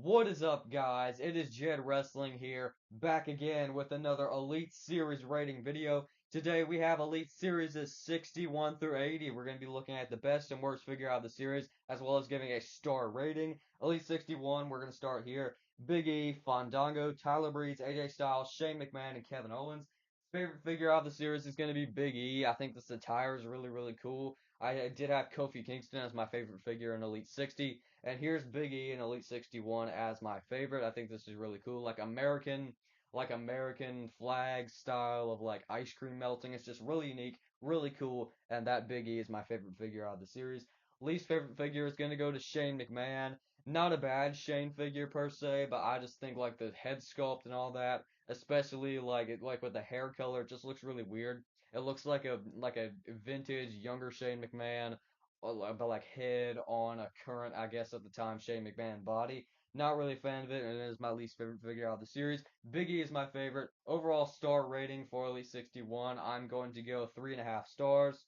What is up, guys? It is Jed Wrestling here, back again with another Elite Series rating video. Today we have Elite Series 61 through 80. We're going to be looking at the best and worst figure out of the series, as well as giving a star rating. Elite 61, we're going to start here. Big E, Fandango, Tyler Breeze, AJ Styles, Shane McMahon, and Kevin Owens. Favorite figure out of the series is going to be Big E. I think this attire is really, really cool. I did have Kofi Kingston as my favorite figure in Elite 60. And here's Big E in Elite 61 as my favorite. I think this is really cool. Like American flag style of like ice cream melting. It's just really unique, really cool, and that Big E is my favorite figure out of the series. Least favorite figure is gonna go to Shane McMahon. Not a bad Shane figure per se, but I just think like the head sculpt and all that, especially like with the hair color, it just looks really weird. It looks like a vintage younger Shane McMahon but like head on a current, I guess at the time, Shane McMahon body. Not really a fan of it, and it is my least favorite figure out of the series. Big E is my favorite. Overall star rating for Elite 61, I'm going to go 3.5 stars.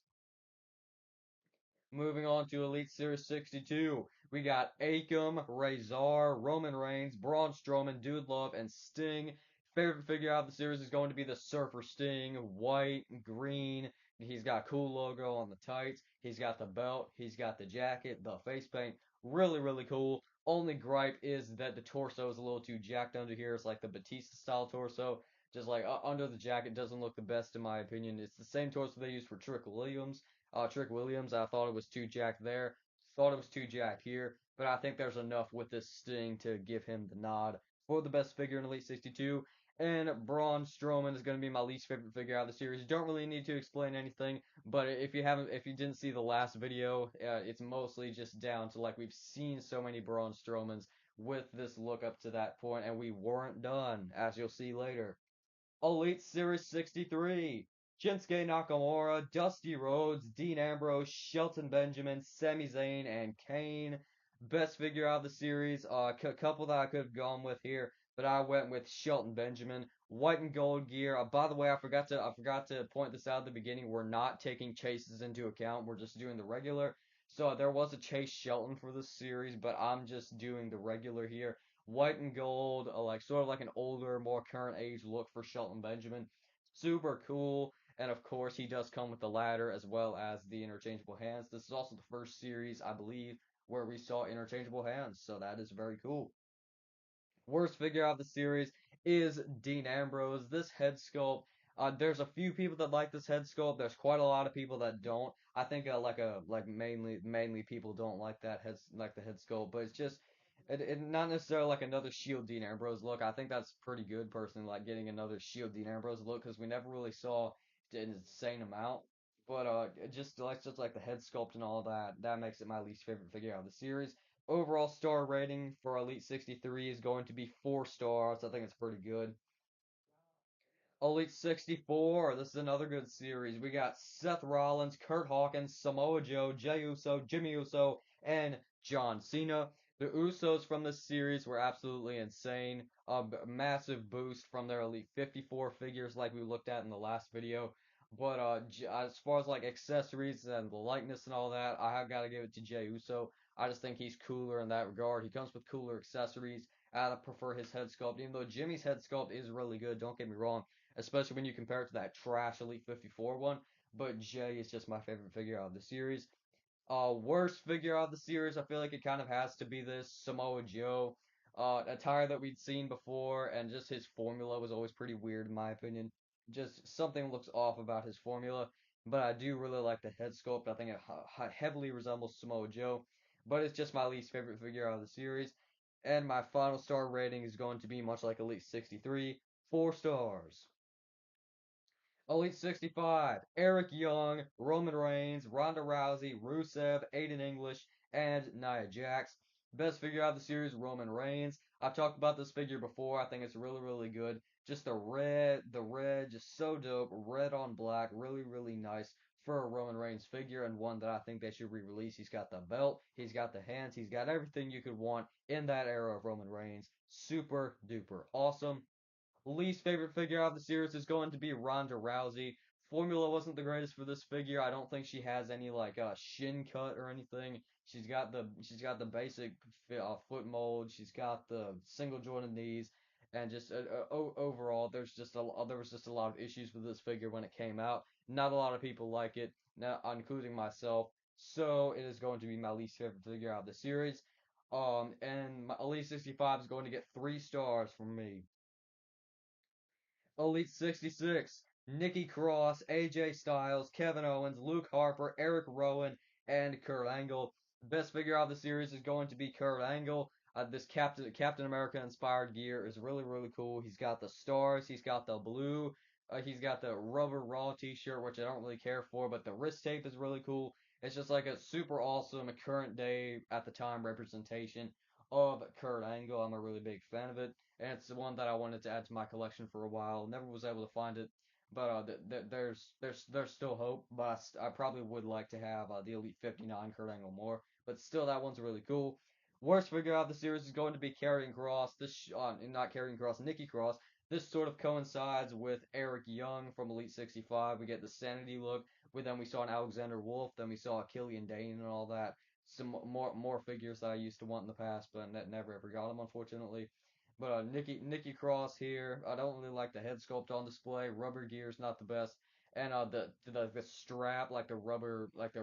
Moving on to Elite Series 62, we got Akam, Razor, Roman Reigns, Braun Strowman, Dude Love, and Sting. Favorite figure out of the series is going to be the Surfer Sting, white, green. He's got a cool logo on the tights. He's got the belt. He's got the jacket, the face paint. Really, really cool. Only gripe is that the torso is a little too jacked under here. It's like the Batista style torso. Just like under the jacket doesn't look the best in my opinion. It's the same torso they use for Trick Williams. I thought it was too jacked there. Thought it was too jacked here. But I think there's enough with this Sting to give him the nod for the best figure in Elite 62. And Braun Strowman is going to be my least favorite figure out of the series. Don't really need to explain anything, but if you didn't see the last video, it's mostly just down to like we've seen so many Braun Strowmans with this look up to that point, and we weren't done, as you'll see later. Elite Series 63. Shinsuke Nakamura, Dusty Rhodes, Dean Ambrose, Shelton Benjamin, Sami Zayn, and Kane. Best figure out of the series. Couple that I could have gone with here, but I went with Shelton Benjamin. White and gold gear. By the way, I forgot to point this out at the beginning. We're not taking chases into account. We're just doing the regular. So there was a Chase Shelton for this series, but I'm just doing the regular here. White and gold, like sort of like an older, more current age look for Shelton Benjamin. Super cool. And of course, he does come with the ladder as well as the interchangeable hands. This is also the first series, I believe, where we saw interchangeable hands, so that is very cool. Worst figure out of the series is Dean Ambrose. This head sculpt, there's a few people that like this head sculpt. There's quite a lot of people that don't. I think mainly people don't like like the head sculpt, but it's just it not necessarily like another Shield Dean Ambrose look. I think that's pretty good personally, like getting another Shield Dean Ambrose look because we never really saw an insane amount. But just like the head sculpt and all that, that makes it my least favorite figure out of the series. Overall star rating for Elite 63 is going to be 4 stars. I think it's pretty good. Elite 64. This is another good series. We got Seth Rollins, Kurt Hawkins, Samoa Joe, Jey Uso, Jimmy Uso, and John Cena. The Usos from this series were absolutely insane. A massive boost from their Elite 54 figures, like we looked at in the last video. But as far as like accessories and the likeness and all that, I have got to give it to Jey Uso. I just think he's cooler in that regard. He comes with cooler accessories. I prefer his head sculpt, even though Jimmy's head sculpt is really good. Don't get me wrong, especially when you compare it to that trash Elite 54 one. But Jay is just my favorite figure out of the series. Worst figure out of the series, I feel like it kind of has to be this Samoa Joe. Attire that we'd seen before, and just his formula was always pretty weird in my opinion. Just something looks off about his formula, but I do really like the head sculpt. I think it heavily resembles Samoa Joe, but it's just my least favorite figure out of the series. And my final star rating is going to be much like Elite 63, 4 stars. Elite 65, Eric Young, Roman Reigns, Ronda Rousey, Rusev, Aiden English, and Nia Jax. Best figure out of the series, Roman Reigns. I've talked about this figure before. I think it's really, really good. Just the red, just so dope. Red on black, really, really nice for a Roman Reigns figure and one that I think they should re-release. He's got the belt, he's got the hands, he's got everything you could want in that era of Roman Reigns. Super duper awesome. Least favorite figure out of the series is going to be Ronda Rousey. Formula wasn't the greatest for this figure. I don't think she has any like shin cut or anything. she's got the basic foot mold. She's got the single jointed knees, and just overall, there was just a lot of issues with this figure when it came out. Not a lot of people like it, now including myself. So it is going to be my least favorite figure out of the series. And my Elite 65 is going to get 3 stars from me. Elite 66, Nikki Cross, AJ Styles, Kevin Owens, Luke Harper, Eric Rowan, and Kurt Angle. Best figure out of the series is going to be Kurt Angle. This Captain America inspired gear is really really cool. He's got the stars, he's got the blue, he's got the rubber raw T-shirt, which I don't really care for, but the wrist tape is really cool. It's just like a super awesome current day at the time representation of Kurt Angle. I'm a really big fan of it, and it's the one that I wanted to add to my collection for a while. Never was able to find it, but there's still hope. But I probably would like to have the Elite 59 Kurt Angle more. But still, that one's really cool. Worst figure out of the series is going to be Karrion Cross. Not Karrion Cross, Nikki Cross. This sort of coincides with Eric Young from Elite 65. We get the sanity look. Then we saw an Alexander Wolf. Then we saw a Killian Dane and all that. Some more figures that I used to want in the past, but never ever got them, unfortunately. But Nikki Cross here. I don't really like the head sculpt on display. Rubber gear's not the best, and the strap, like the rubber like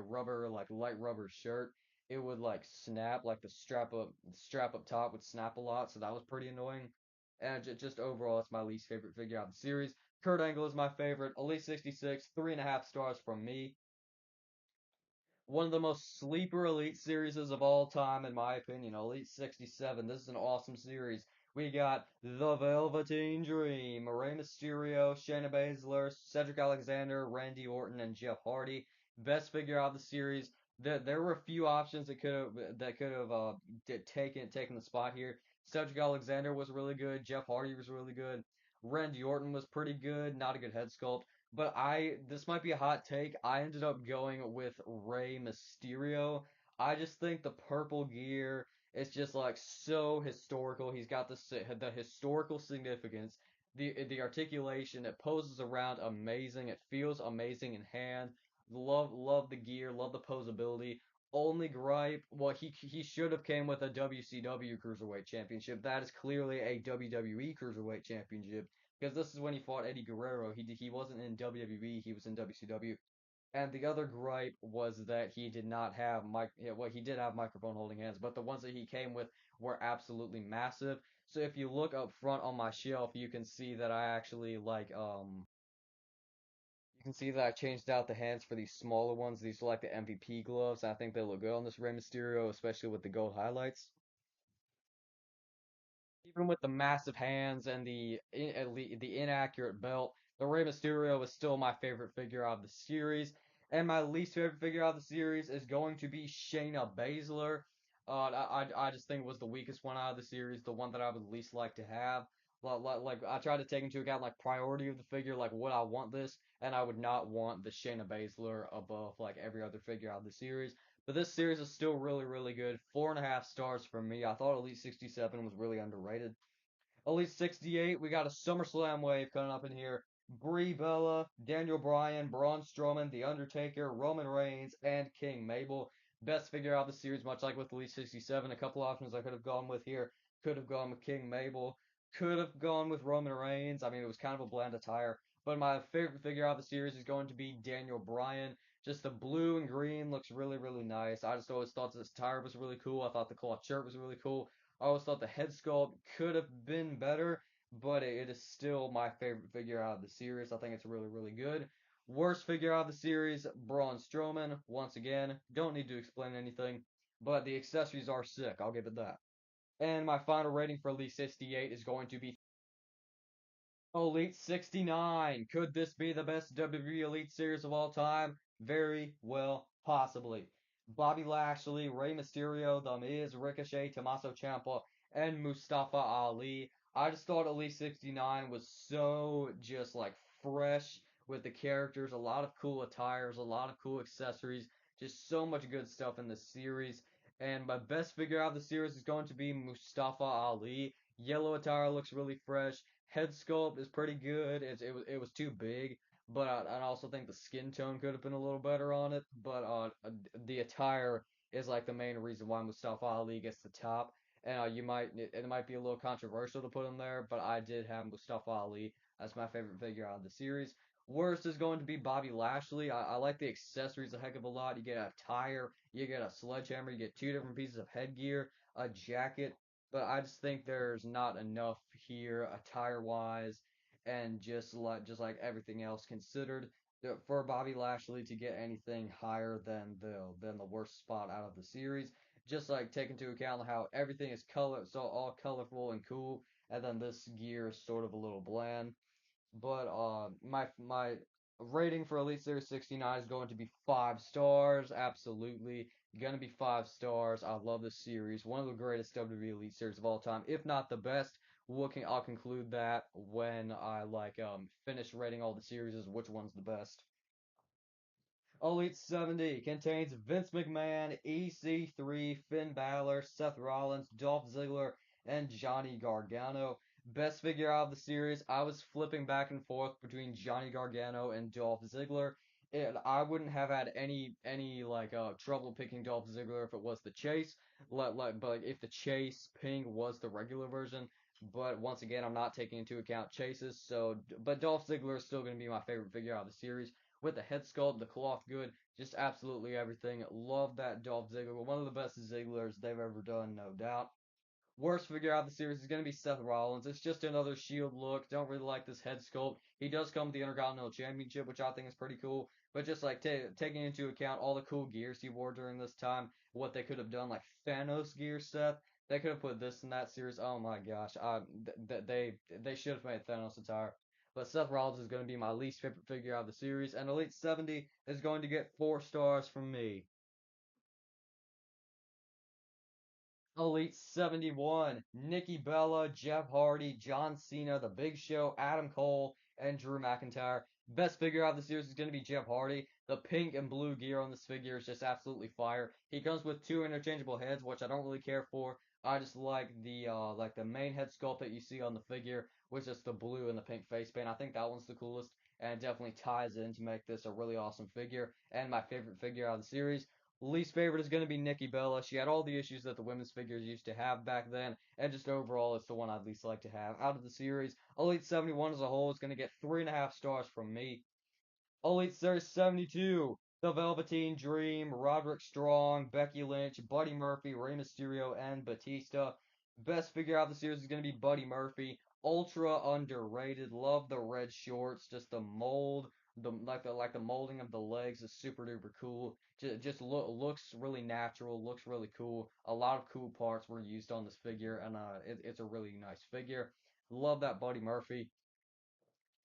light rubber shirt, it would like snap, like the strap up top would snap a lot, so that was pretty annoying. And just overall, it's my least favorite figure out of the series. Kurt Angle is my favorite. Elite 66, 3.5 stars from me. One of the most sleeper Elite series of all time, in my opinion. Elite 67. This is an awesome series. We got The Velveteen Dream, Rey Mysterio, Shayna Baszler, Cedric Alexander, Randy Orton, and Jeff Hardy. Best figure out of the series. There were a few options that could have taken the spot here. Cedric Alexander was really good. Jeff Hardy was really good. Randy Orton was pretty good. Not a good head sculpt. But this might be a hot take. I ended up going with Rey Mysterio. I just think the purple gear is just like so historical. He's got the historical significance, the articulation. It poses around amazing. It feels amazing in hand. Love the gear. Love the posability. Only gripe, well, he should have came with a WCW Cruiserweight Championship. That is clearly a WWE Cruiserweight Championship because this is when he fought Eddie Guerrero. He wasn't in WWE, he was in WCW. And the other gripe was that he did not have well, he did have microphone holding hands, but the ones that he came with were absolutely massive. So if you look up front on my shelf, you can see that I actually you can see that I changed out the hands for these smaller ones. These are like the MVP gloves. I think they look good on this Rey Mysterio, especially with the gold highlights. Even with the massive hands and the inaccurate belt, the Rey Mysterio is still my favorite figure out of the series. And my least favorite figure out of the series is going to be Shayna Baszler. I just think it was the weakest one out of the series, the one that I would least like to have. Like I tried to take into account like priority of the figure, like would I want this, and I would not want the Shayna Baszler above like every other figure out of the series. But this series is still really, really good. 4.5 stars from me. I thought Elite 67 was really underrated. Elite 68, we got a SummerSlam wave coming up in here. Brie Bella, Daniel Bryan, Braun Strowman, The Undertaker, Roman Reigns, and King Mabel. Best figure out of the series, much like with Elite 67. A couple options I could have gone with here. Could have gone with King Mabel. Could have gone with Roman Reigns. I mean, it was kind of a bland attire. But my favorite figure out of the series is going to be Daniel Bryan. Just the blue and green looks really, really nice. I just always thought this attire was really cool. I thought the cloth shirt was really cool. I always thought the head sculpt could have been better, but it is still my favorite figure out of the series. I think it's really, really good. Worst figure out of the series, Braun Strowman. Once again, don't need to explain anything, but the accessories are sick. I'll give it that. And my final rating for Elite 68 is going to be Elite 69. Could this be the best WWE Elite series of all time? Very well, possibly. Bobby Lashley, Rey Mysterio, The Miz, Ricochet, Tommaso Ciampa, and Mustafa Ali. I just thought Elite 69 was so just like fresh with the characters, a lot of cool attires, a lot of cool accessories, just so much good stuff in the series. And my best figure out of the series is going to be Mustafa Ali. Yellow attire looks really fresh. Head sculpt is pretty good. It was too big, but I also think the skin tone could have been a little better on it. But the attire is like the main reason why Mustafa Ali gets the top. And it might be a little controversial to put him there, but I did have Mustafa Ali as my favorite figure out of the series. Worst is going to be Bobby Lashley. I like the accessories a heck of a lot. You get a tire, you get a sledgehammer, you get two different pieces of headgear, a jacket, but I just think there's not enough here attire wise and just like everything else considered for Bobby Lashley to get anything higher than the worst spot out of the series. Just like take into account how everything is so all colorful and cool, and then this gear is sort of a little bland. But my rating for Elite Series 69 is going to be 5 stars. Absolutely, gonna be 5 stars. I love this series, one of the greatest WWE Elite series of all time, if not the best. I'll conclude that when I finish rating all the series, which one's the best. Elite 70 contains Vince McMahon, EC3, Finn Balor, Seth Rollins, Dolph Ziggler, and Johnny Gargano. Best figure out of the series, I was flipping back and forth between Johnny Gargano and Dolph Ziggler. I wouldn't have had any trouble picking Dolph Ziggler if it was the Chase. But if the Chase Ping was the regular version. But once again, I'm not taking into account chases. But Dolph Ziggler is still going to be my favorite figure out of the series with the head sculpt, the cloth good, just absolutely everything. Love that Dolph Ziggler. One of the best Zigglers they've ever done, no doubt. Worst figure out of the series is going to be Seth Rollins. It's just another Shield look. Don't really like this head sculpt. He does come with the Intercontinental Championship, which I think is pretty cool. But just like taking into account all the cool gears he wore during this time, what they could have done, like Thanos gear, Seth. They could have put this in that series. Oh my gosh, they should have made Thanos attire. But Seth Rollins is going to be my least favorite figure out of the series, and Elite 70 is going to get 4 stars from me. Elite 71, Nikki Bella, Jeff Hardy, John Cena, The Big Show, Adam Cole, and Drew McIntyre. Best figure out of the series is going to be Jeff Hardy. The pink and blue gear on this figure is just absolutely fire. He comes with two interchangeable heads, which I don't really care for. I just like the main head sculpt that you see on the figure, which is the blue and the pink face paint. I think that one's the coolest, and it definitely ties in to make this a really awesome figure and my favorite figure out of the series. Least favorite is going to be Nikki Bella. She had all the issues that the women's figures used to have back then, and just overall, it's the one I'd least like to have out of the series. Elite 71 as a whole is going to get 3.5 stars from me. Elite Series 72, The Velveteen Dream, Roderick Strong, Becky Lynch, Buddy Murphy, Rey Mysterio, and Batista. Best figure out of the series is going to be Buddy Murphy. Ultra underrated. Love the red shorts. Just the mold, the molding of the legs is super duper cool. Looks really natural. Looks really cool. A lot of cool parts were used on this figure, and it's a really nice figure. Love that Buddy Murphy.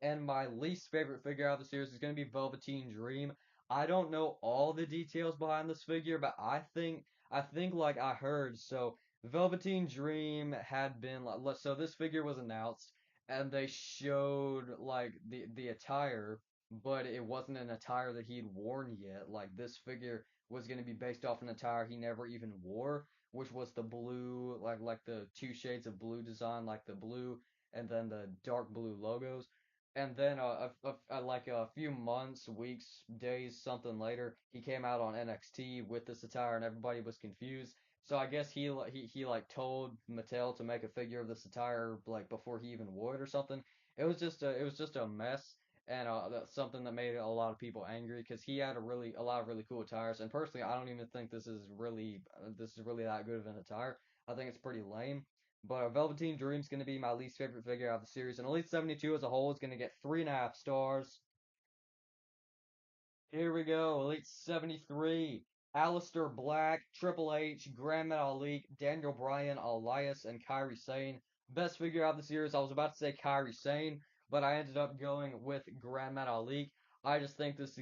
And my least favorite figure out of the series is going to be Velveteen Dream. I don't know all the details behind this figure, but I think like I heard Velveteen Dream had been so this figure was announced and they showed like the attire, but it wasn't an attire that he'd worn yet. Like this figure was going to be based off an attire he never even wore, which was the blue like the two shades of blue design, like the blue and then the dark blue logos. And then like a few months, weeks, days, something later, he came out on NXT with this attire, and everybody was confused. So I guess he like told Mattel to make a figure of this attire like before he even wore it or something. It was just a mess, and that's something that made a lot of people angry because he had a lot of really cool attires. And personally, I don't even think this is really that good of an attire. I think it's pretty lame. But Velveteen Dream's going to be my least favorite figure out of the series, and Elite 72 as a whole is going to get 3.5 stars. Here we go, Elite 73. Alistair Black, Triple H, Grand Ali, Daniel Bryan, Elias, and Kairi Sane. Best figure out of the series. I was about to say Kairi Sane, but I ended up going with Grand Ali. I just think this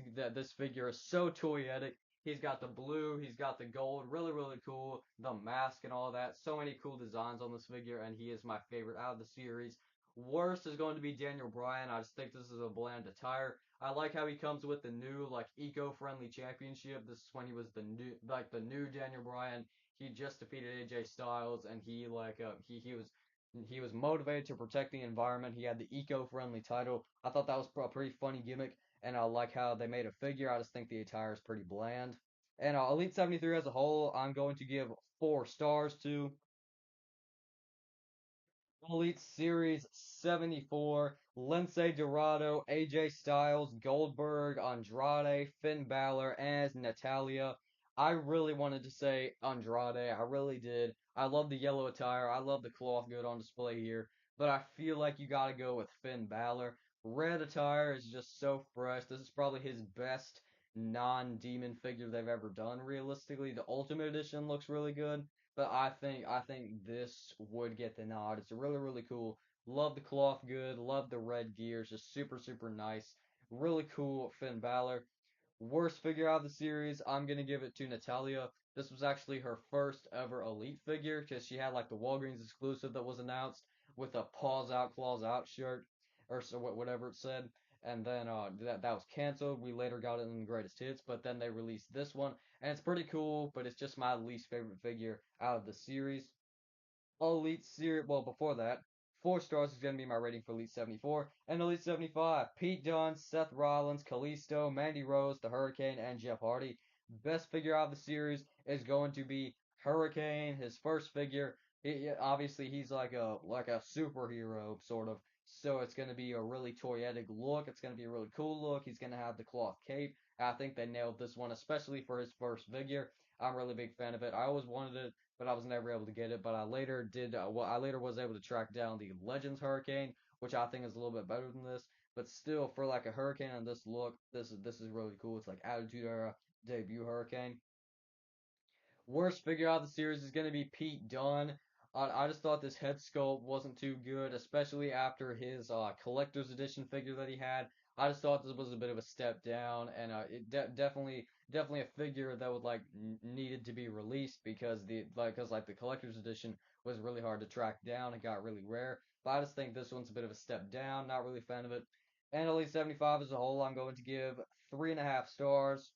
figure is so toyetic. He's got the blue, he's got the gold, really, really cool. The mask and all that. So many cool designs on this figure, and he is my favorite out of the series. Worst is going to be Daniel Bryan. I just think this is a bland attire. I like how he comes with the new like eco-friendly championship. This is when he was the new Daniel Bryan. He just defeated AJ Styles, and he was motivated to protect the environment. He had the eco-friendly title. I thought that was a pretty funny gimmick, and I like how they made a figure. I just think the attire is pretty bland. And Elite 73 as a whole, I'm going to give 4 stars to. Elite Series 74, Lindsay Dorado, AJ Styles, Goldberg, Andrade, Finn Balor, and Natalia. I really wanted to say Andrade. I really did. I love the yellow attire. I love the cloth good on display here. But I feel like you gotta go with Finn Balor. Red attire is just so fresh. This is probably his best non-demon figure they've ever done, realistically. The Ultimate Edition looks really good. But I think this would get the nod. It's really really cool. Love the cloth good. Love the red gears. Just super super nice. Really cool Finn Balor. Worst figure out of the series, I'm gonna give it to Natalia. This was actually her first ever Elite figure because she had like the Walgreens exclusive that was announced with a paws out, claws out shirt or so whatever it said. And then that was canceled. We later got it in the greatest hits, but then they released this one, and it's pretty cool. But it's just my least favorite figure out of the series. Elite Series. Well, before that, 4 stars is going to be my rating for Elite 74 and Elite 75. Pete Dunne, Seth Rollins, Kalisto, Mandy Rose, the Hurricane, and Jeff Hardy. Best figure out of the series is going to be Hurricane, his first figure. Obviously he's like a superhero sort of. So it's going to be a really toyetic look. It's going to be a really cool look. He's going to have the cloth cape. I think they nailed this one, especially for his first figure. I'm a really big fan of it. I always wanted it, but I was never able to get it. But I later did. Well, I later was able to track down the Legends Hurricane, which I think is a little bit better than this. But still, for like a Hurricane on this look, this is really cool. It's like Attitude Era debut Hurricane. Worst figure out of the series is going to be Pete Dunne. I just thought this head sculpt wasn't too good, especially after his collector's edition figure that he had. I just thought this was a bit of a step down, and definitely a figure that would like needed to be released because the collector's edition was really hard to track down. It got really rare, but I just think this one's a bit of a step down. Not really a fan of it. And Elite 75 as a whole, I'm going to give 3.5 stars.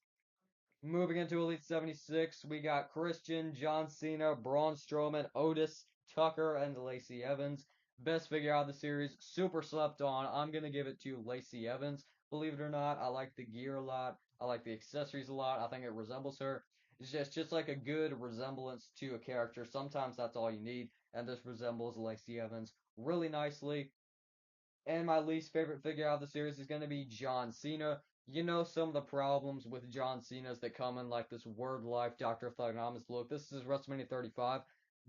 Moving into Elite 76, we got Christian, John Cena, Braun Strowman, Otis, Tucker, and Lacey Evans. Best figure out of the series, super slept on. I'm going to give it to Lacey Evans. Believe it or not, I like the gear a lot. I like the accessories a lot. I think it resembles her. It's just like a good resemblance to a character. Sometimes that's all you need, and this resembles Lacey Evans really nicely. And my least favorite figure out of the series is going to be John Cena. You know some of the problems with John Cena's that come in like this word life Dr. Thugonomist look. This is WrestleMania 35,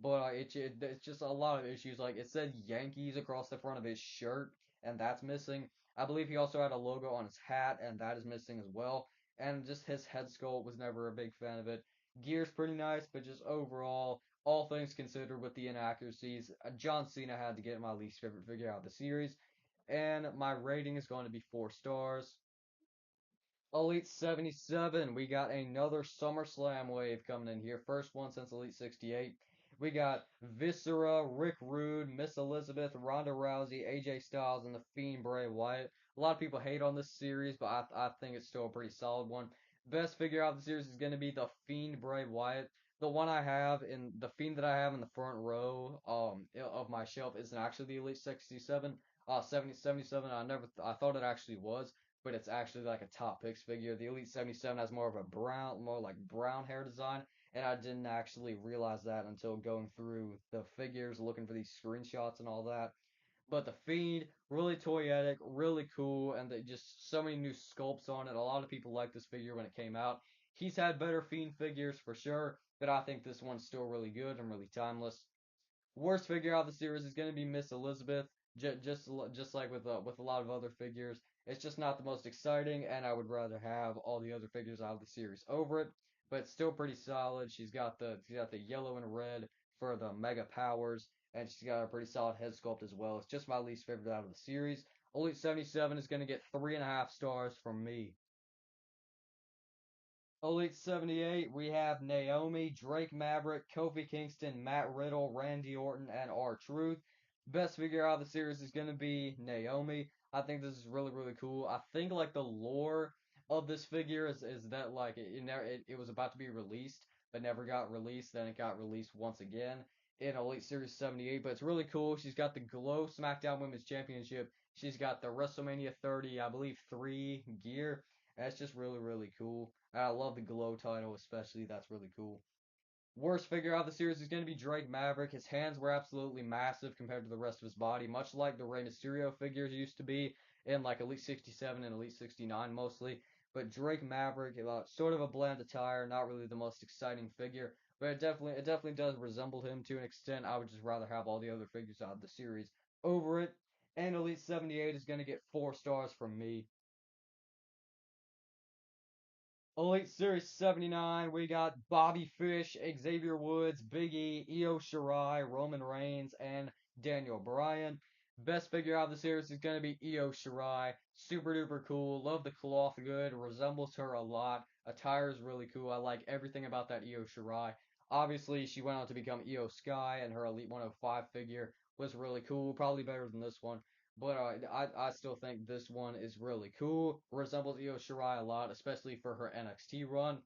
but it's just a lot of issues. Like it said Yankees across the front of his shirt, and that's missing. I believe he also had a logo on his hat, and that is missing as well. And just his head sculpt was never a big fan of it. Gear's pretty nice, but just overall, all things considered with the inaccuracies, John Cena had to get my least favorite figure out of the series, and my rating is going to be 4 stars. Elite 77, we got another SummerSlam wave coming in here. First one since Elite 68. We got Viscera, Rick Rude, Miss Elizabeth, Ronda Rousey, AJ Styles, and The Fiend Bray Wyatt. A lot of people hate on this series, but I think it's still a pretty solid one. Best figure out of the series is going to be The Fiend Bray Wyatt. The Fiend that I have in the front row of my shelf isn't actually the Elite 67. 77. I thought it actually was, but it's actually like a top picks figure. The Elite 77 has more of a more like brown hair design, and I didn't actually realize that until going through the figures, looking for these screenshots and all that. But the Fiend, really toyetic, really cool, and just so many new sculpts on it. A lot of people liked this figure when it came out. He's had better Fiend figures for sure, but I think this one's still really good and really timeless. Worst figure out of the series is going to be Miss Elizabeth. Just like with a lot of other figures, it's just not the most exciting, and I would rather have all the other figures out of the series over it. But it's still pretty solid. She's got the yellow and red for the mega powers, and she's got a pretty solid head sculpt as well. It's just my least favorite out of the series. Elite 77 is going to get 3.5 stars from me. Elite 78, we have Naomi, Drake Maverick, Kofi Kingston, Matt Riddle, Randy Orton, and R-Truth. Best figure out of the series is going to be Naomi. I think this is really, really cool. I think like the lore of this figure is that like it was about to be released, but never got released. Then it got released once again in Elite Series 78. But it's really cool. She's got the Glow SmackDown Women's Championship. She's got the WrestleMania 30, I believe, 3 gear. And it's just really, really cool. And I love the glow title, especially. That's really cool. Worst figure out of the series is going to be Drake Maverick. His hands were absolutely massive compared to the rest of his body, much like the Rey Mysterio figures used to be in like Elite 67 and Elite 69 mostly. But Drake Maverick, sort of a bland attire, not really the most exciting figure, but it definitely does resemble him to an extent. I would just rather have all the other figures out of the series over it. And Elite 78 is going to get 4 stars from me. Elite Series 79, we got Bobby Fish, Xavier Woods, Big E, Io Shirai, Roman Reigns, and Daniel Bryan. Best figure out of the series is going to be Io Shirai. Super duper cool. Love the cloth good. Resembles her a lot. Attire is really cool. I like everything about that Io Shirai. Obviously, she went on to become Io Sky, and her Elite 105 figure was really cool. Probably better than this one. But I still think this one is really cool. Resembles Io Shirai a lot, especially for her NXT run.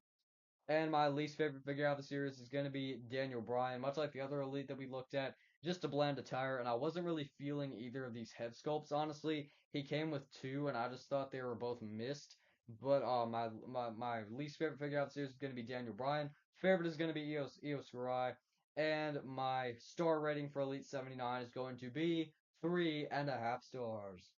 And my least favorite figure out of the series is going to be Daniel Bryan, much like the other Elite that we looked at. Just a bland attire, and I wasn't really feeling either of these head sculpts, honestly. He came with two, and I just thought they were both missed. But my least favorite figure out of the series is going to be Daniel Bryan. Favorite is going to be Io Shirai. And my star rating for Elite 79 is going to be 3.5 stars.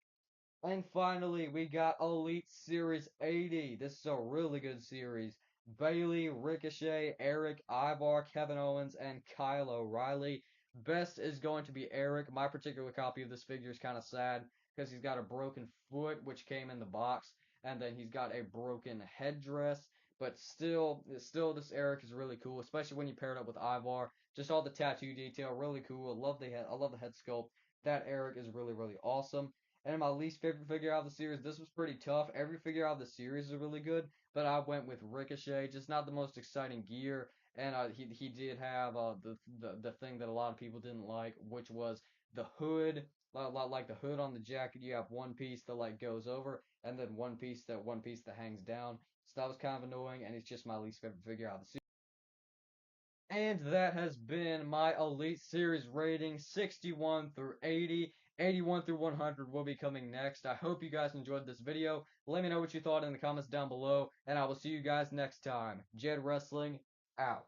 And finally, we got Elite Series 80. This is a really good series. Bailey, Ricochet, Eric, Ivar, Kevin Owens, and Kyle O'Reilly. Best is going to be Eric. My particular copy of this figure is kind of sad because he's got a broken foot, which came in the box, and then he's got a broken headdress. But still, this Eric is really cool, especially when you pair it up with Ivar. Just all the tattoo detail, really cool. I love the head sculpt. That Eric is really, really awesome. And my least favorite figure out of the series, this was pretty tough. Every figure out of the series is really good, but I went with Ricochet. Just not the most exciting gear, and he did have the thing that a lot of people didn't like, which was the hood. Like the hood on the jacket, you have one piece that like goes over, and then one piece that hangs down. So that was kind of annoying, and it's just my least favorite figure out of the series. And that has been my Elite Series rating 61 through 80. 81 through 100 will be coming next. I hope you guys enjoyed this video. Let me know what you thought in the comments down below, and I will see you guys next time. Jed Wrestling, out.